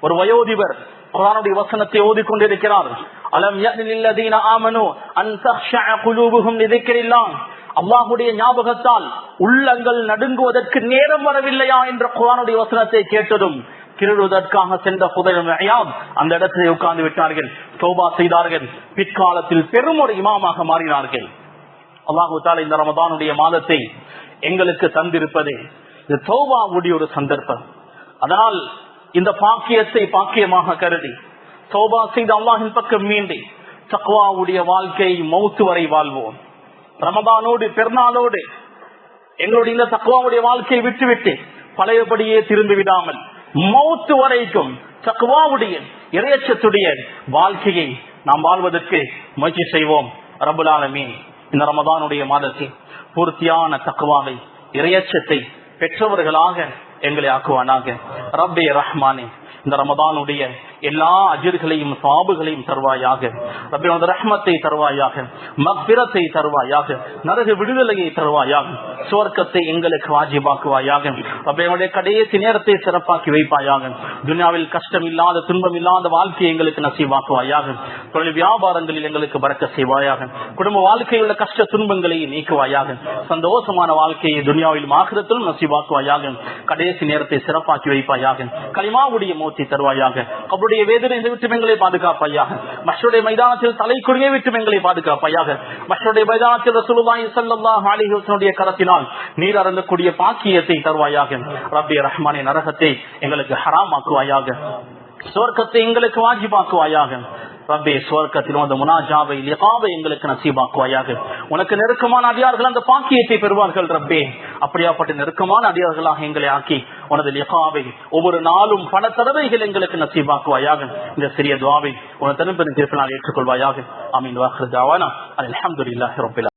ஒரு வயோதிபர் குர்ஆனுடைய வசனத்தை ஓதிக்கொண்டிருக்கிறார். அலம் யஅனில்லதீன ஆமனு அன் தக்ஷஅ குலூபுஹும் லிذிக்ரில்லாஹ், அல்லாஹ்வுடைய ஞாபகத்தால் உள்ளங்கள் நடுங்குவதற்கு நேரம் வரவில்லையா என்ற குர்ஆனுடைய வசனத்தை கேட்டதும் திருடுவதற்காக சென்ற ஃபுதைல் அய்யாத் அந்த இடத்திலே உட்கார்ந்து விட்டார்கள். தௌபா செய்தார்கள். பிற்காலத்தில் பெரும் ஒரு இமாமாக மாறினார்கள். அல்லாஹ் தஆலா இந்த ரமதானுடைய மாதத்தை எங்களுக்கு தந்திருப்பது இது தௌபாவுடைய ஒரு சந்தர்ப்பம். அதனால் இந்த பாக்கியத்தை பாக்கியமாக கருதி தௌபா செய்து அல்லாஹ்வின் பக்கம் மீண்டு தக்வாவுடைய வாழ்க்கை மௌத்து வரை வாழ்வோம். ரமதானோடு பெருநாளோடு எங்களுடைய இந்த தக்வாவுடைய வாழ்க்கையை விட்டுவிட்டு பழையபடியே திரும்பி விடாமல் மௌத்து வரைக்கும் தக்வாவுடைய இறையச்சத்துடைய வாழ்க்கையை நாம் வாழ்வதற்கு முயற்சி செய்வோம். ரப்பல் ஆலமீன் இந்த ரமதானுடைய மாதத்தில் பூர்த்தியான தக்வாவை இறையச்சத்தை பெற்றவர்களாக எங்களை ஆக்குவானாக. ரப்பே ரஹ்மானே, இந்த ரமதானுடைய எல்லா அஜர்களையும் சாபுகளையும் தருவாயாக. ரப்பே உனது ரஹ்மத்தை தருவாயாக, மக்பிரத்தை தருவாயாக, நரக விடுதலையை தருவாயாக, சுவர்க்கத்தை எங்களுக்கு வாஜிபாக்குவாயாக. ரப்பே உன்னுடைய கடைசி நேரத்தை சிறப்பாக்கி வைப்பாயாக. துன்யாவில் கஷ்டம் இல்லாத துன்பம் இல்லாத வாழ்க்கையை எங்களுக்கு நசீவாக்குவாயாக. தொழில் வியாபாரங்களில் எங்களுக்கு பரக்க செய்வாயாக. குடும்ப வாழ்க்கையில் உள்ள கஷ்ட துன்பங்களை நீக்குவாயாக. சந்தோஷமான வாழ்க்கையை துன்யாவில் ஆகிரத்திலும் நசீவாக்குவாயாக. கடைசி நேரத்தை சிறப்பாக்கி வைப்பாயாக. கலிமாவுடைய மௌத்தை தருவாயாக. கபருடைய வேதனை விட்டு எங்களை பாதுகாப்பாயாக. மஹ்ஷருடைய மைதானத்தில் தலைக்குறியை விட்டு எங்களை பாதுகாப்பாயாக. மஹ்ஷருடைய மைதானத்தில் ரசூலுல்லாஹி ஸல்லல்லாஹு அலைஹி வஸல்லம் கரத்தினால் நீர் அருந்தக்கூடிய பாக்கியத்தை தருவாயாக. ரப்பே ரஹ்மானே, நரகத்தை எங்களுக்கு ஹராமாக்குவாயாக, சுவர்க்கத்தை எங்களுக்கு வாஜிபாக்குவாயாக. ரப்பே, சுவர்க்கத்தில் அந்த முனாஜாவை லிகாவை எங்களுக்கு நசீபாக்குவாயாக. உனக்கு நெருக்கமான அடியார்கள் அந்த பாக்கியத்தை பெறுவார்கள். ரப்பே, அப்படியாப்பட்ட நெருக்கமான அடியார்களாக எங்களை ஆக்கி உனது லிகாவை ஒவ்வொரு நாளும் பல தடவைகள் எங்களுக்கு நசீபாக்குவாயாக. இந்த சிறிய துஆவை உனது தனிப்பெரும் தீர்ப்பினால் ஏற்றுக்கொள்வாயாக. ஆமீன். வாஹிர் தஅவானா அல்ஹம்துலில்லாஹி ரப்பில்